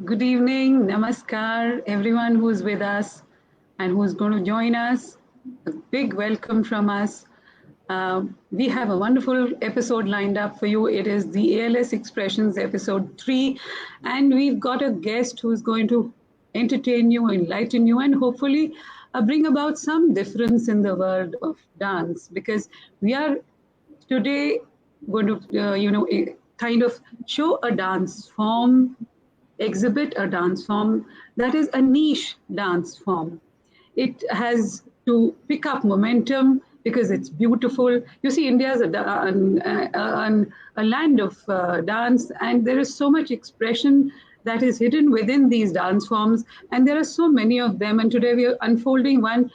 Good evening, namaskar, everyone who's with us and who's going to join us. A big welcome from us. We have a wonderful episode lined up for you. It is the ALS Expressions episode 3, and we've got a guest who's going to entertain you, enlighten you, and hopefully bring about some difference in the world of dance because we are today going to, kind of show a dance form, exhibit a dance form that is a niche dance form. It has to pick up momentum because it's beautiful. You see, India is a land of dance, and there is so much expression that is hidden within these dance forms, and there are so many of them. And today we are unfolding one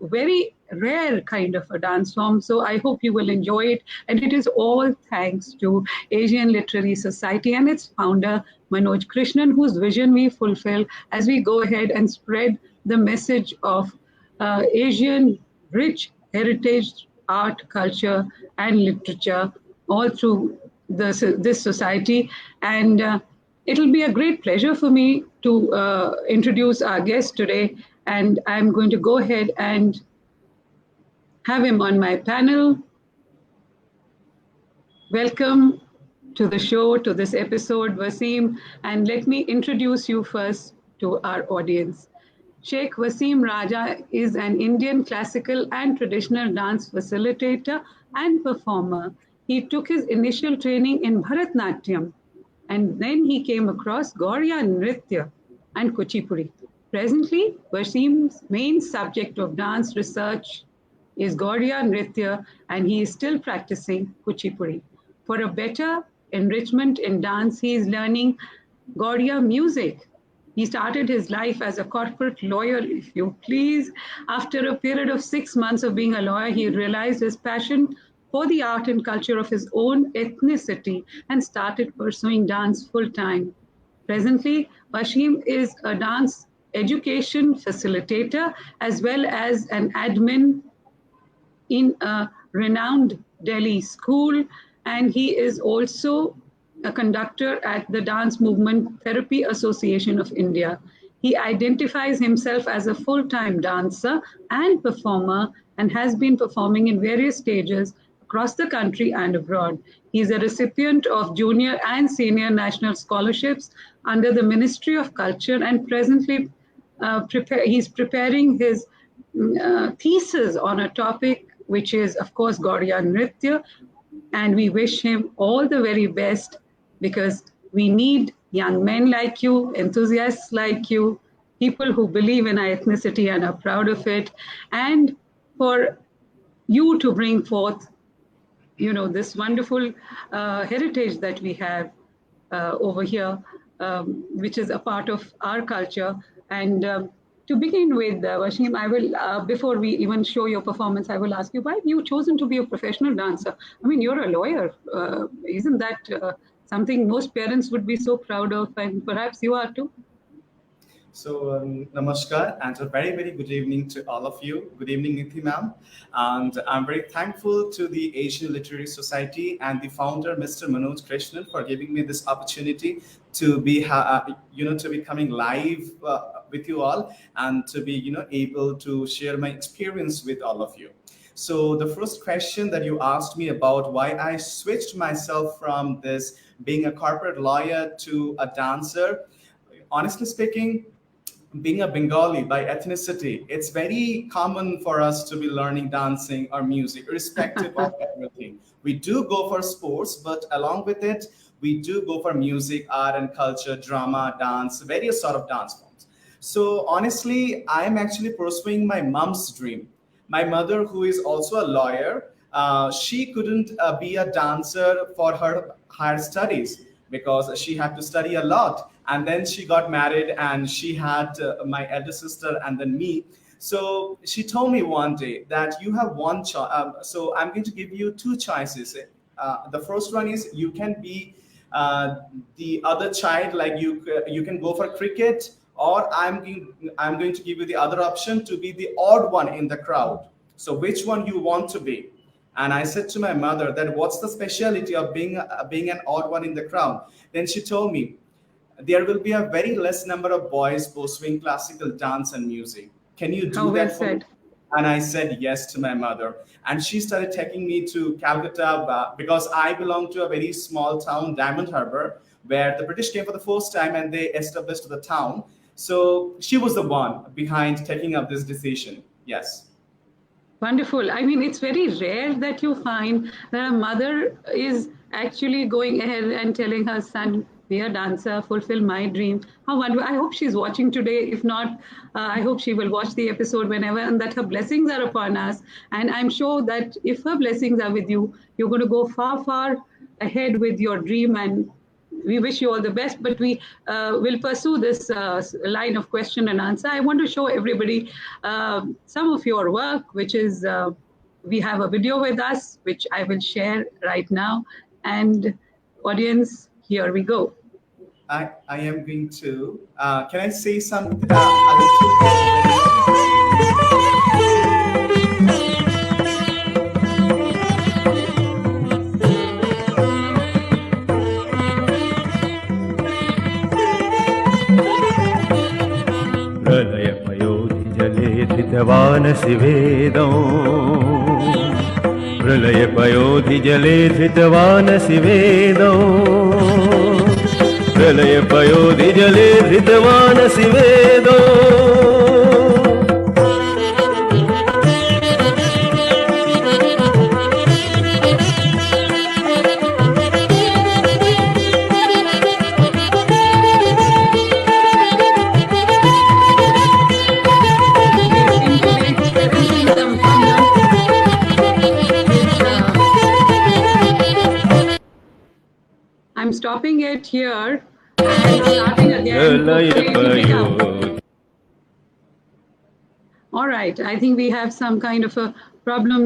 very rare kind of a dance form. So I hope you will enjoy it. And it is all thanks to Asian Literary Society and its founder, Manoj Krishnan, whose vision we fulfill as we go ahead and spread the message of Asian rich heritage, art, culture, and literature all through this society. And it'll be a great pleasure for me to introduce our guest today. And I'm going to go ahead and have him on my panel. Welcome to the show, to this episode, Waseem. And let me introduce you first to our audience. Sheikh Waseem Raja is an Indian classical and traditional dance facilitator and performer. He took his initial training in Bharatnatyam, and then he came across Gaudiya Nritya and Kuchipudi. Presently, Waseem's main subject of dance research is Gaudiya Nritya, and he is still practicing Kuchipudi. For a better enrichment in dance, he is learning Gaudiya music. He started his life as a corporate lawyer, if you please. After a period of 6 months of being a lawyer, he realized his passion for the art and culture of his own ethnicity and started pursuing dance full time. Presently, Washim is a dance education facilitator as well as an admin in a renowned Delhi school, and he is also a conductor at the Dance Movement Therapy Association of India. He identifies himself as a full time dancer and performer and has been performing in various stages across the country and abroad. He is a recipient of junior and senior national scholarships under the Ministry of Culture and presently he's preparing his thesis on a topic which is, of course, Gaudiya Nritya. And we wish him all the very best because we need young men like you, enthusiasts like you, people who believe in our ethnicity and are proud of it, and for you to bring forth, this wonderful heritage that we have over here, which is a part of our culture. And to begin with, Washim, I will, before we even show your performance, I will ask you, why have you chosen to be a professional dancer? I mean, you're a lawyer. Isn't that something most parents would be so proud of? And perhaps you are too. Namaskar, and a very, very good evening to all of you. Good evening, Nithi ma'am. And I'm very thankful to the Asian Literary Society and the founder, Mr. Manoj Krishnan, for giving me this opportunity to be, to be coming live with you all and to be, able to share my experience with all of you. So the first question that you asked me about why I switched myself from this being a corporate lawyer to a dancer, honestly speaking, being a Bengali by ethnicity, it's very common for us to be learning dancing or music, irrespective of everything. We do go for sports, but along with it, we do go for music, art and culture, drama, dance, various sort of dance forms. So honestly, I'm actually pursuing my mom's dream. My mother, who is also a lawyer, she couldn't be a dancer for her higher studies because she had to study a lot, and then she got married and she had my elder sister and then me. So she told me one day that you have one choice. So I'm going to give you two choices. The first one is you can be the other child, like you can go for cricket, or I'm going to give you the other option to be the odd one in the crowd. So which one you want to be? And I said to my mother that what's the specialty of being an odd one in the crowd? Then she told me, there will be a very less number of boys pursuing classical dance and music. Can you do How well that for me? said. And I said yes to my mother. And she started taking me to Calcutta because I belong to a very small town, Diamond Harbour, where the British came for the first time and they established the town. So she was the one behind taking up this decision. Yes. Wonderful. I mean, it's very rare that you find that a mother is actually going ahead and telling her son, be a dancer, fulfill my dream. How wonderful. I hope she's watching today. If not, I hope she will watch the episode whenever, and that her blessings are upon us. And I'm sure that if her blessings are with you, you're going to go far, far ahead with your dream, and we wish you all the best, but we will pursue this line of question and answer. I want to show everybody some of your work, which is, we have a video with us, which I will share right now. And audience, here we go. I am going to, can I say some, a little प्रलयपयोधि जले धृतवानसि वेदौ प्रलयपयोधि जले धृतवानसि वेदौ प्रलयपयोधि जले धृतवानसि वेदौ I'm stopping it here and starting again. Hopefully it will pick up. All right, I think we have some kind of a problem.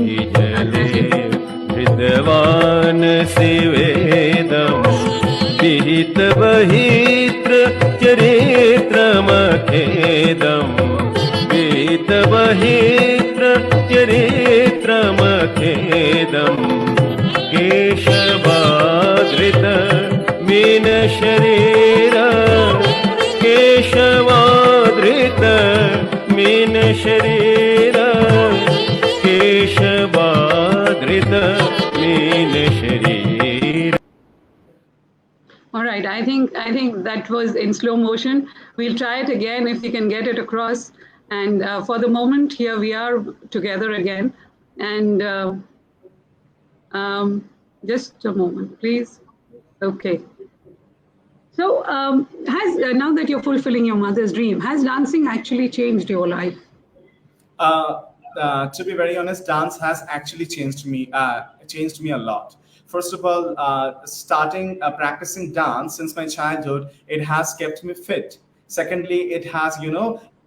धृतवानसि वेदं विहित बहित्र चरित्रमखेदं विहित बहित्र चरित्रमखेदं केशवाधृत mean शरीर केशवाधृत mean शरीर केशवाधृत mean शरीर. All right, I think that was in slow motion. We'll try it again if we can get it across. And for the moment, here we are together again. And just a moment, please. Okay. So now that you're fulfilling your mother's dream, has dancing actually changed your life? To be very honest, dance has actually changed me a lot. First of all, starting practicing dance since my childhood, it has kept me fit. Secondly, it has,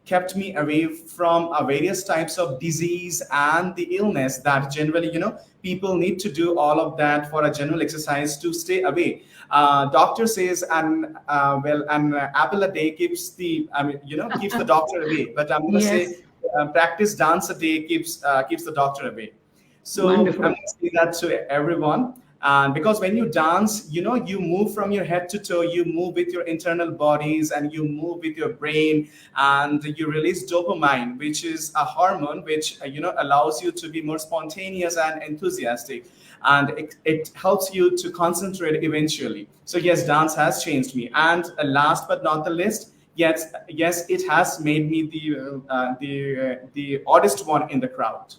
kept me away from various types of disease and the illness that generally, people need to do all of that for a general exercise to stay away. Doctor says, an apple a day keeps keeps the doctor away. But I'm going to say, practice dance a day keeps the doctor away. So Wonderful. I'm going to say that to everyone. And because when you dance, you move from your head to toe, you move with your internal bodies and you move with your brain, and you release dopamine, which is a hormone which, allows you to be more spontaneous and enthusiastic. And it helps you to concentrate eventually. So yes, dance has changed me. And last but not the least, yes, it has made me the oddest one in the crowd.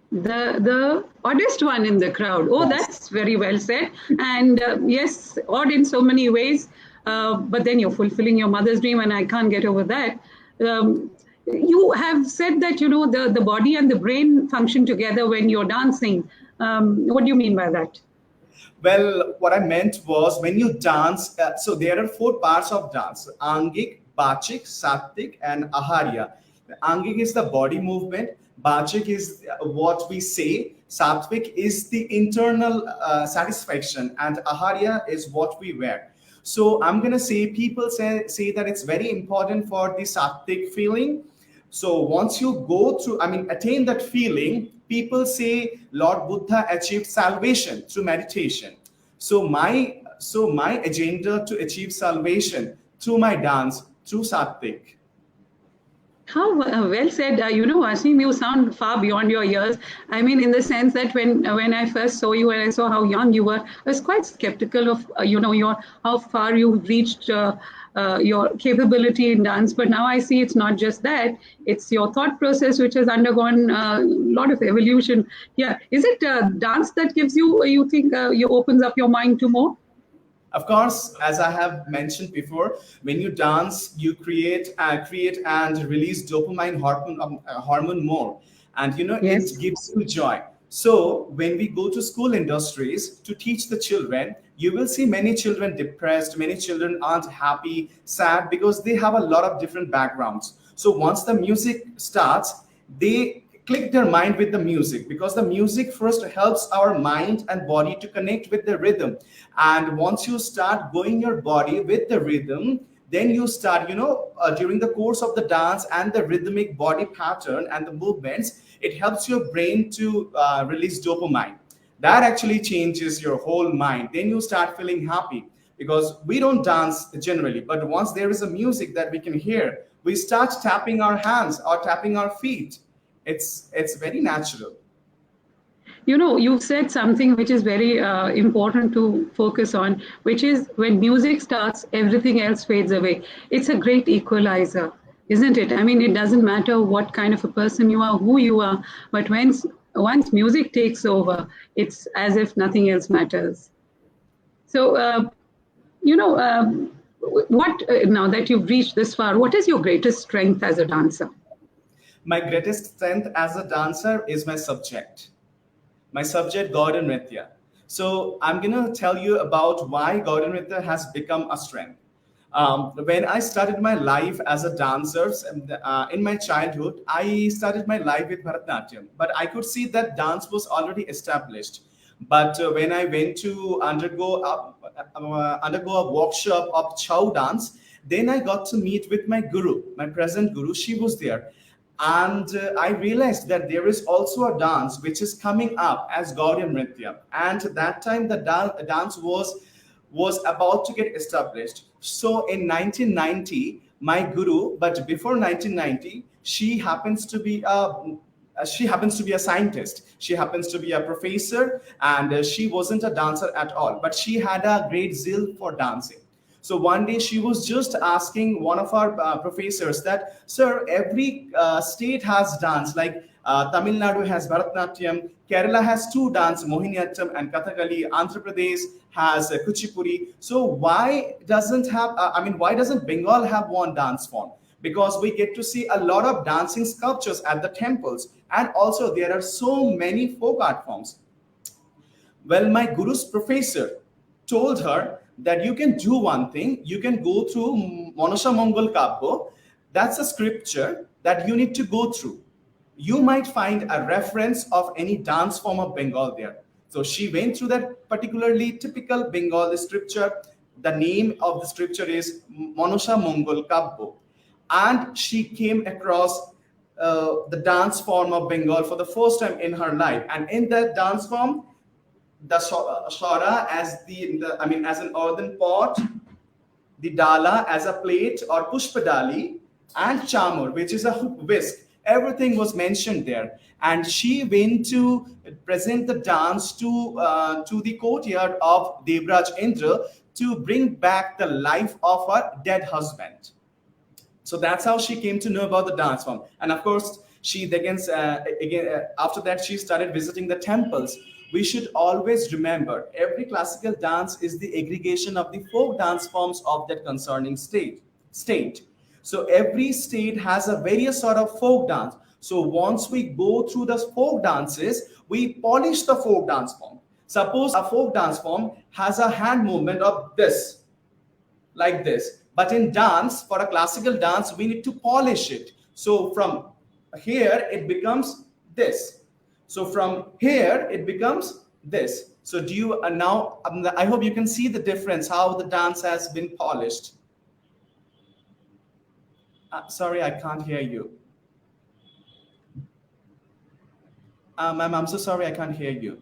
The oddest one in the crowd. Oh, that's very well said. And yes, odd in so many ways. But then you're fulfilling your mother's dream, and I can't get over that. You have said that the body and the brain function together when you're dancing. What do you mean by that? Well, what I meant was when you dance, so there are 4 parts of dance: Angik, Bachik, Sattik, and Aharya. Angik is the body movement. Bachik is what we say. Sattvic is the internal satisfaction, and Aharya is what we wear. So I'm gonna say people say that it's very important for the Sattvic feeling. So once you go through, attain that feeling, people say Lord Buddha achieved salvation through meditation. So my so my agenda to achieve salvation through my dance, through Satvik. How well said. Wasim, you sound far beyond your years. I mean, in the sense that when I first saw you and I saw how young you were, I was quite skeptical of your how far you've reached your capability in dance. But now I see it's not just that; it's your thought process which has undergone a lot of evolution. Yeah, is it dance that gives you think you opens up your mind to more? Of course, as I have mentioned before, when you dance, you create and release dopamine hormone more, and it Yes. gives you joy. So when we go to school industries to teach the children, you will see many children depressed, many children aren't happy, sad because they have a lot of different backgrounds. So once the music starts, they click their mind with the music, because the music first helps our mind and body to connect with the rhythm. And once you start going your body with the rhythm, then you start, during the course of the dance and the rhythmic body pattern and the movements, it helps your brain to release dopamine. That actually changes your whole mind. Then you start feeling happy, because we don't dance generally, but once there is a music that we can hear, we start tapping our hands or tapping our feet. It's very natural. You've said something which is very important to focus on, which is when music starts, everything else fades away. It's a great equalizer, isn't it? I mean, it doesn't matter what kind of a person you are, who you are, but once music takes over, it's as if nothing else matters. So, you know, what now that you've reached this far, what is your greatest strength as a dancer? My greatest strength as a dancer is my subject Gaudiya Nritya. So I'm gonna tell you about why Gaudiya Nritya has become a strength. When I started my life as a dancer, in my childhood, I started my life with Bharatanatyam, but I could see that dance was already established. But when I went to undergo a workshop of Chow dance, then I got to meet with my guru, my present guru. She was there, and I realized that there is also a dance which is coming up as Gaudiya Nritya. And that time the dance was about to get established. So in 1990, my guru, but before 1990, she happens to be a scientist. She happens to be a professor, and she wasn't a dancer at all, but she had a great zeal for dancing. So one day she was just asking one of our professors that, sir, every state has dance, like Tamil Nadu has Bharatanatyam, Kerala has two dance, Mohiniyattam and Kathakali, Andhra Pradesh has Kuchipuri. So why doesn't Bengal have one dance form? Because we get to see a lot of dancing sculptures at the temples, and also there are so many folk art forms. Well, my guru's professor told her that you can do one thing. You can go through Manosha Mongol Kabbo. That's a scripture that you need to go through. You might find a reference of any dance form of Bengal there. So she went through that particularly typical Bengal scripture. The name of the scripture is Manosha Mongol Kabbo. And she came across the dance form of Bengal for the first time in her life. And in that dance form, the shora as as an earthen pot, the dala as a plate or pushpadali, and chamur, which is a whisk. Everything was mentioned there, and she went to present the dance to the courtyard of Devraj Indra to bring back the life of her dead husband. So that's how she came to know about the dance form. And of course, she again after that she started visiting the temples. We should always remember every classical dance is the aggregation of the folk dance forms of that concerning state. So every state has a various sort of folk dance. So once we go through the folk dances, we polish the folk dance form. Suppose a folk dance form has a hand movement of this, like this. But in dance, for a classical dance, we need to polish it. So from here, it becomes this. So from here, it becomes this. So do you now, I hope you can see the difference, how the dance has been polished. Sorry, I can't hear you. Ma'am, I'm so sorry, I can't hear you.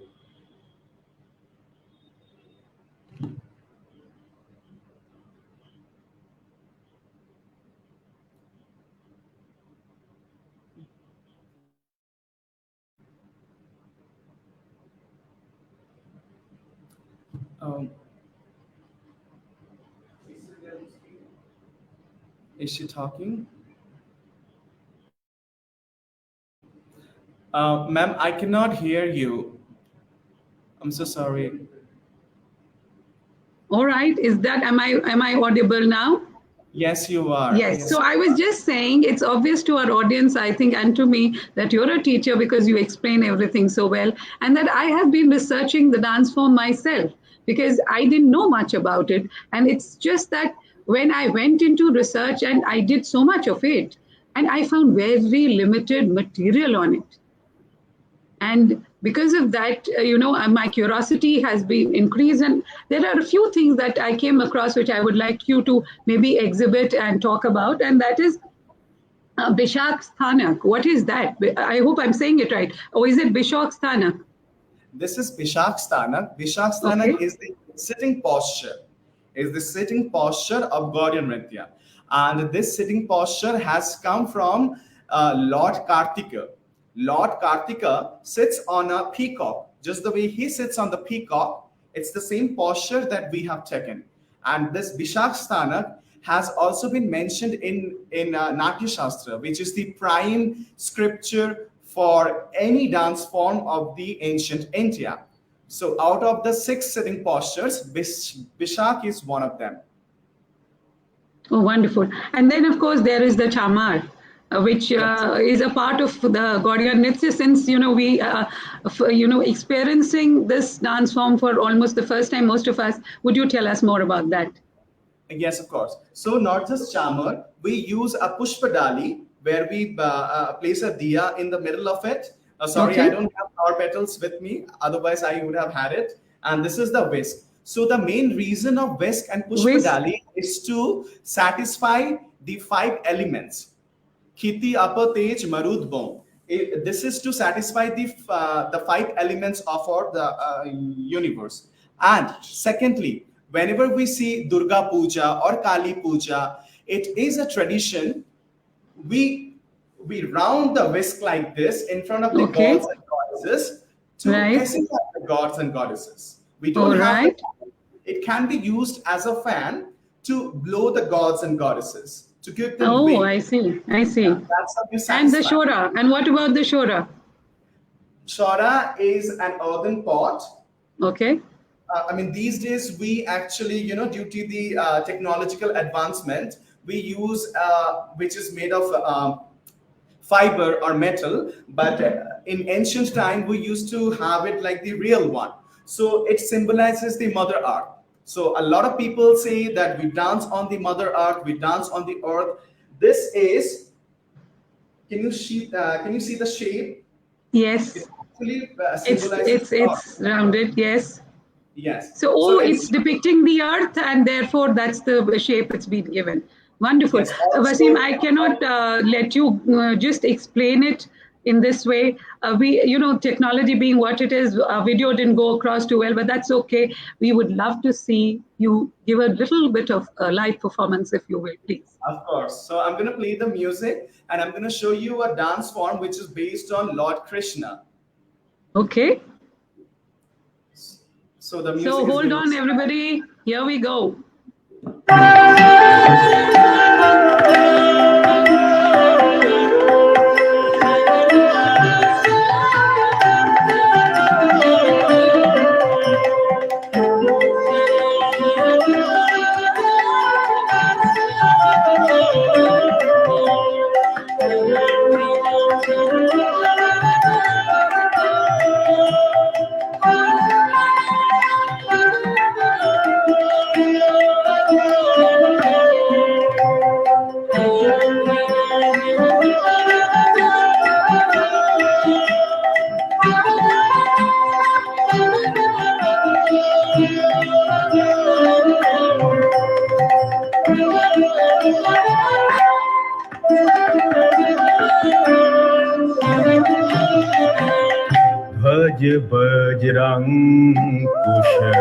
Um, is she talking? Ma'am, I cannot hear you. I'm so sorry. All right. Is that, am I audible now? Yes, you are. Yes. Yes, So you I was are. just saying it's obvious to our audience, I think, and to me, that you're a teacher because you explain everything so well, and that I have been researching the dance form myself because I didn't know much about it. And it's just that when I went into research and I did so much of it, and I found very limited material on it. And because of that, my curiosity has been increased, and there are a few things that I came across which I would like you to maybe exhibit and talk about, and that is Bishak Sthanak. What is that? I hope I'm saying it right. Or is it Bishak Sthanak? This is Bishak Stanak. Bishak Okay. Stanak is the sitting posture, is the sitting posture of Gaudiya Nritya. And this sitting posture has come from Lord Kartika. Lord Kartika sits on a peacock. Just the way he sits on the peacock, it's the same posture that we have taken. And this Bishak Stanak has also been mentioned in Natya Shastra, which is the prime scripture for any dance form of the ancient India. So, out of the six sitting postures, Bishak is one of them. Oh, wonderful. And then, of course, there is the chamar, which Yes. is a part of the Gaudiya Nritya, since, we, experiencing this dance form for almost the first time, most of us. Would you tell us more about that? Yes, of course. So not just chamar, we use a pushpadali where we place a diya in the middle of it. Sorry, I Okay. don't have flower petals with me. Otherwise, I would have had it. And this is the whisk. So the main reason of whisk and Whisk. pushpadali is to satisfy the five elements. Khiti, Apa, Tej, Marud, Bom. This is to satisfy the five elements of our the universe. And secondly, whenever we see Durga Puja or Kali Puja, it is a tradition. We we round the whisk like this in front of the Okay. gods and goddesses to Right. pacify the gods and goddesses. We don't All have the. right. It can be used as a fan to blow the gods and goddesses to give them Oh, wind. I see. I Yeah, see. that's how you And the satisfy. shora. And what about the shora? Shora is an earthen pot. Okay. I mean, these days we actually, due to the technological advancement, we use which is made of fiber or metal. But in ancient time, we used to have it like the real one. So it symbolizes the Mother Earth. So a lot of people say that we dance on the Mother Earth, we dance on the earth. This is. Can you see the shape? It Yes. actually It's symbolizes it's the earth. it's rounded. Yes. Yes. So, So oh, it's it's depicting the earth, and therefore that's the shape it's been given. Wonderful. yes. Wasim, Also, I cannot let you just explain it in this way. Technology being what it is, video didn't go across too well, but that's okay. We would love to see you give a little bit of live performance, if you will, please. of course. So I'm going to play the music, and I'm going to show you a dance form which is based on Lord Krishna. Okay. So the So music is hold going to on, start. everybody. Here we go. भज बजरंग कुशल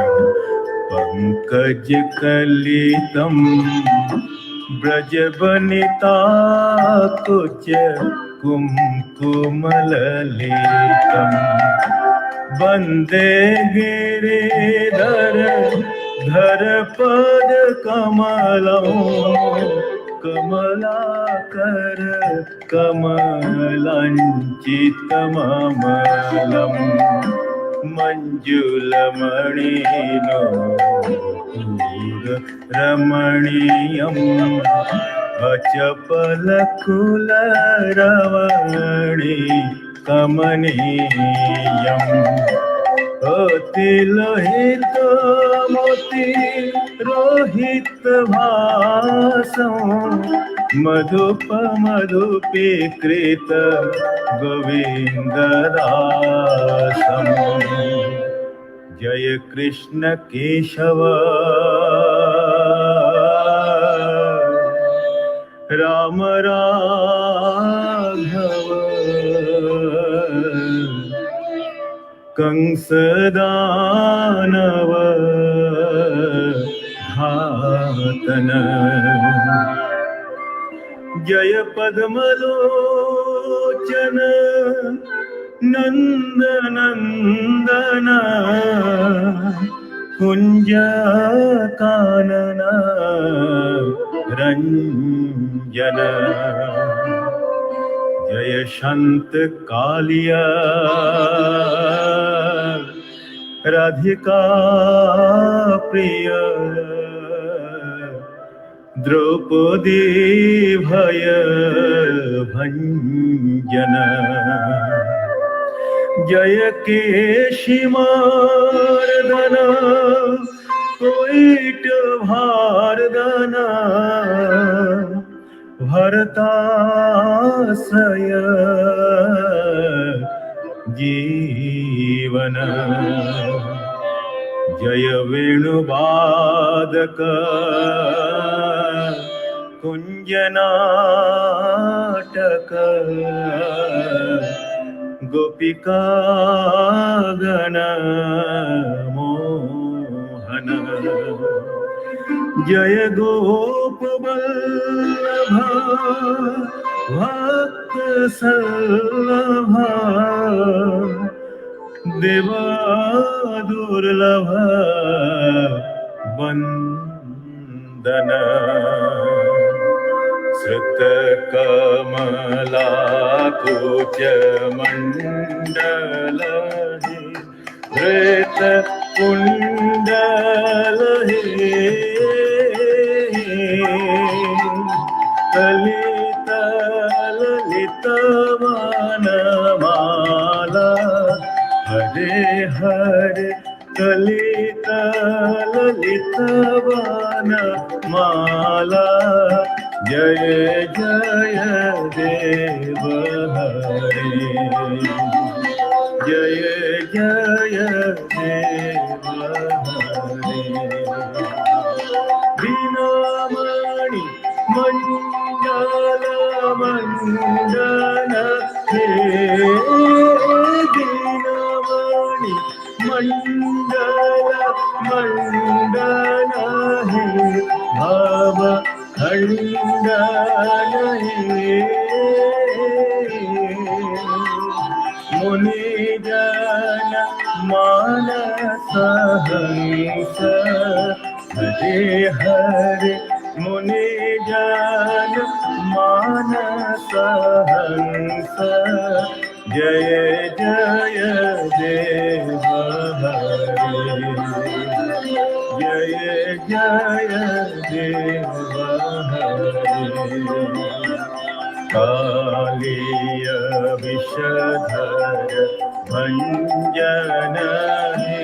पंकज कलितम ब्रज बनिता कुच कुमकुमललितम वंदे गिरिधर धर पद कमलम कमलाकर कमलञ्चितममलम् मञ्जुलमणिनो रमणीयम् अचपलकुलरमणी कमनीयम् अतिलोहित मोती रोहित भासं मधुप मधुपीकृत गोविन्ददासम् जय कृष्ण केशव राम राघव कंसदानव घातन जय पद्मलोचन नंदनंदन कुंज कानन रंजन जय शांत कालिया राधिका प्रिय द्रौपदी भय भंजन जय केशी मर्दन कोइट भारदन भरताशय जीवन जय वेणुवादक कुंजनाटक गोपिका गण मोहन जय गोप वल्लभ भक्त सल्लभ देवा दुर्लभ वंदन श्रुत कमला कुच मंडल श्वेत कुंडल ललित ललित वनमाला हरे हरे ललित ललित वनमाला जय जय देव हरे जय जय देव हरे बीनामणि मंगल मंडन हे बीनामणि मंगल मंडन हे भाव खंडन हे मुनिजन मानस हंस हरे हरे मुनिजन मानस हंस जय जय देव हरे जय जय देव हरे कालिय विषधर भंजन हे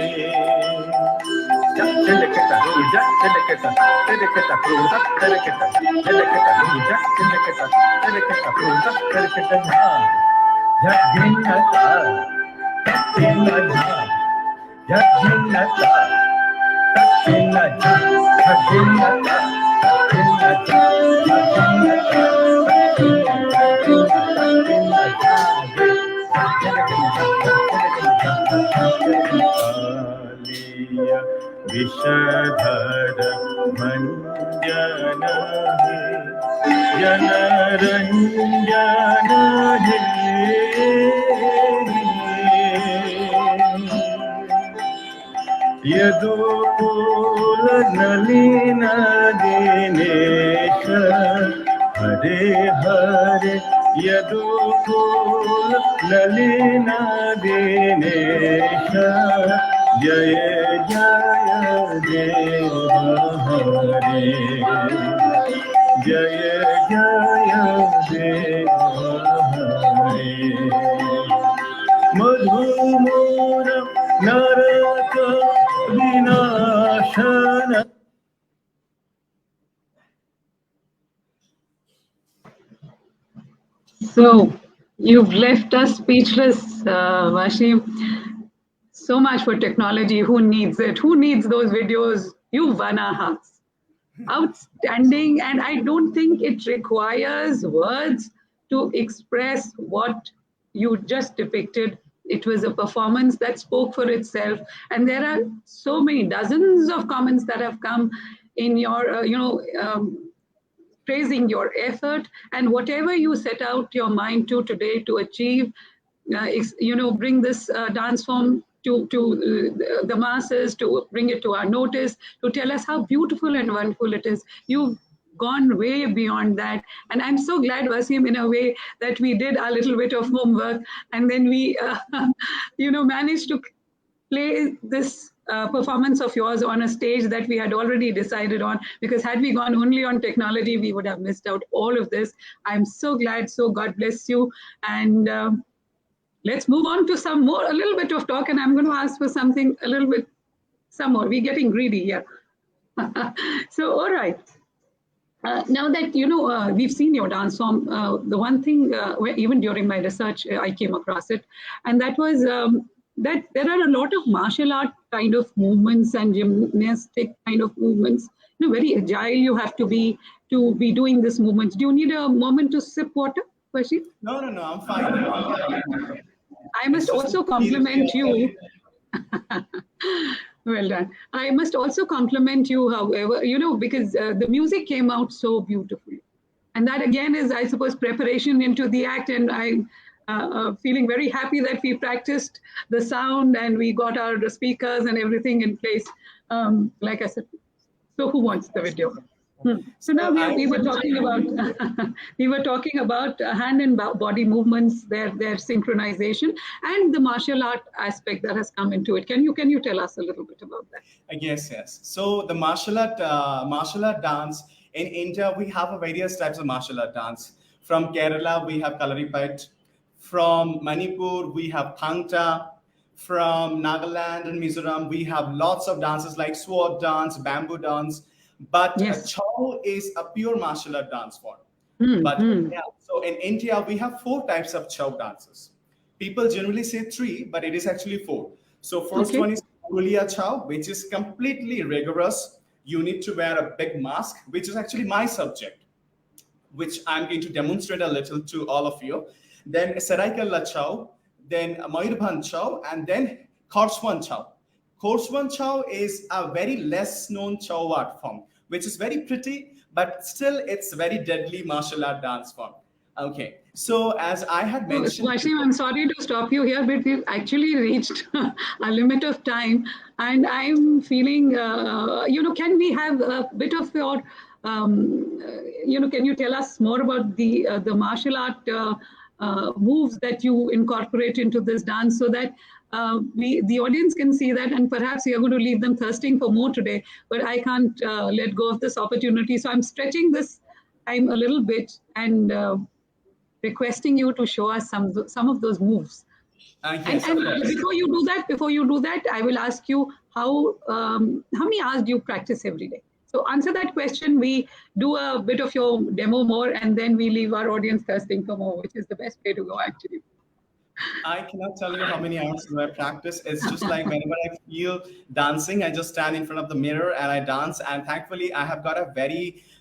विषधर भंजन हे जनरंजन हे यदुकुल नलिन दिनेश हरे हरे यदुकुल नलिन दिनेश जय जय देव हरे जय जय देव हरे मधुमोर नरक Vinashan So you've left us speechless, Washim. So much for technology. Who needs it? Who needs those videos? You won our hearts. Outstanding. And I don't think it requires words to express what you just depicted. It was a performance that spoke for itself. And there are so many dozens of comments that have come in your, praising your effort and whatever you set out your mind to today to achieve, bring this dance form to the masses, to bring it to our notice, to tell us how beautiful and wonderful it is. You've gone way beyond that. And I'm so glad, Waseem, in a way that we did a little bit of homework and then we, managed to play this performance of yours on a stage that we had already decided on, because had we gone only on technology, we would have missed out all of this. I'm so glad. So God bless you. And let's move on to a little bit of talk. And I'm going to ask for something a little bit, some more. We're getting greedy here. So, all right. Now that we've seen your dance form, the one thing, even during my research, I came across it, and that was that there are a lot of martial art kind of movements and gymnastic kind of movements. Very agile you have to be doing these movements. Do you need a moment to sip water, Washi? No, I'm fine. I must also compliment you. Well done. I must also compliment you, however, because the music came out so beautifully. And that again is, I suppose, preparation into the act. And I'm feeling very happy that we practiced the sound and we got our speakers and everything in place. Like I said, so who wants the video? So now we were talking about hand and body movements, their synchronization, and the martial art aspect that has come into it. Can you tell us a little bit about that? Yes. So the martial art dance in India, we have various types of martial art dance. From Kerala, we have Kalaripat. From Manipur, we have Thangta. From Nagaland and Mizoram, we have lots of dances like sword dance, bamboo dance. But Yes. Chow is a pure martial art dance form. So in India, we have 4 types of Chow dances. People generally say 3, but it is actually 4. So first one is Gaudiya Chow, which is completely rigorous. You need to wear a big mask, which is actually my subject, which I'm going to demonstrate a little to all of you. Then Saraikalla Chow, then Mayurbhanj Chow, and then Khorswan Chow. Khorswan Chow is a very less known Chow art form, which is very pretty, but still it's very deadly martial art dance form. Okay, so as I had mentioned... Washim, I'm sorry to stop you here, but we've actually reached a limit of time. And I'm feeling, can we have a bit of your, can you tell us more about the martial art moves that you incorporate into this dance, so that the audience can see that, and perhaps you're going to leave them thirsting for more today, but I can't let go of this opportunity. So I'm stretching this time a little bit and requesting you to show us some of those moves. Yes, and before you do that, I will ask you how many hours do you practice every day? So answer that question. We do a bit of your demo more, and then we leave our audience thirsting for more, which is the best way to go, actually. I cannot tell you how many hours do I practice. It's just like whenever I feel dancing, I just stand in front of the mirror and I dance. And thankfully, I have got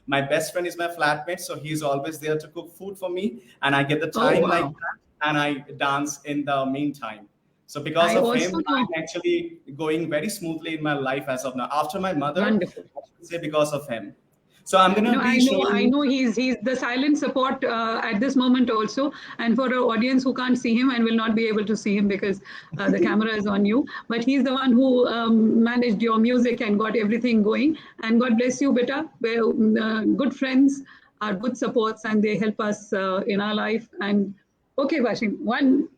my best friend is my flatmate, so he's always there to cook food for me. And I get the time like that, and I dance in the meantime. So because of him, I'm actually going very smoothly in my life as of now. After my mother, Wonderful. I should say because of him. So I'm gonna No, be I showing. know he's the silent support at this moment also. And for our audience who can't see him and will not be able to see him because the camera is on you, but he's the one who managed your music and got everything going. And God bless you, beta. We're good friends, are good supports, and they help us in our life. And okay, Washim, one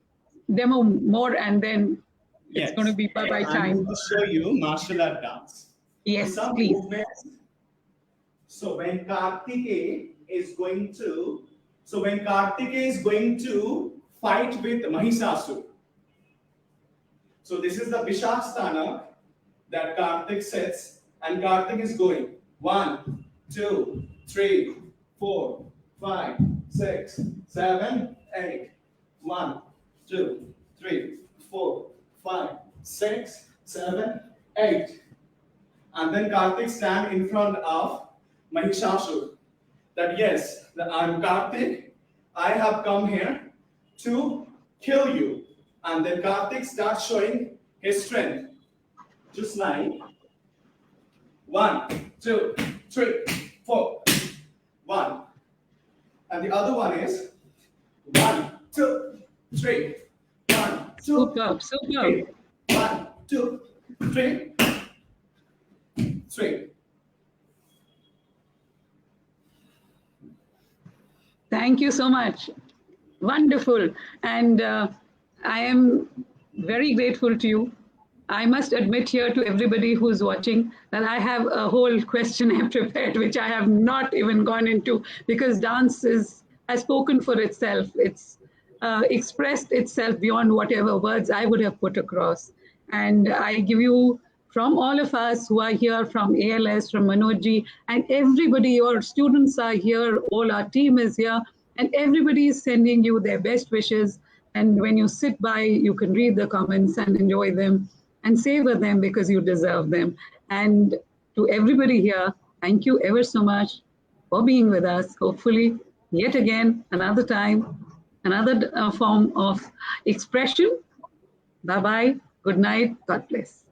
demo more, and then it's going to Yes, be bye bye I'm going time. to show you martial art dance. So Yes, some please. movements. So when Kartikeya is going to, so when Kartikeya is going to fight with Mahishasur. So this is the Vishasthana that Kartik sets, and Kartik is going 1, 2, 3, 4, 5, 6, 7, 8. 1, 2, 3, 4, 5, 6, 7, 8. And then Kartik stand in front of Mahishasur. That yes, I'm Kartik. I have come here to kill you. And then Kartik starts showing his strength. Just like 1, 2, 3, 4. 1. And the other one is 1, 2, 3. 1, 2, Superb, superb. 3. 1, 2, 3. 3. Thank you so much. Wonderful. And I am very grateful to you. I must admit here to everybody who's watching that I have a whole questionnaire prepared, which I have not even gone into because dance has spoken for itself. It's expressed itself beyond whatever words I would have put across. And I give you, from all of us who are here, from ALS, from Manojji, and everybody, your students are here, all our team is here, and everybody is sending you their best wishes. And when you sit by, you can read the comments and enjoy them and savor them because you deserve them. And to everybody here, thank you ever so much for being with us. Hopefully, yet again, another time, another form of expression. Bye bye. Good night. God bless.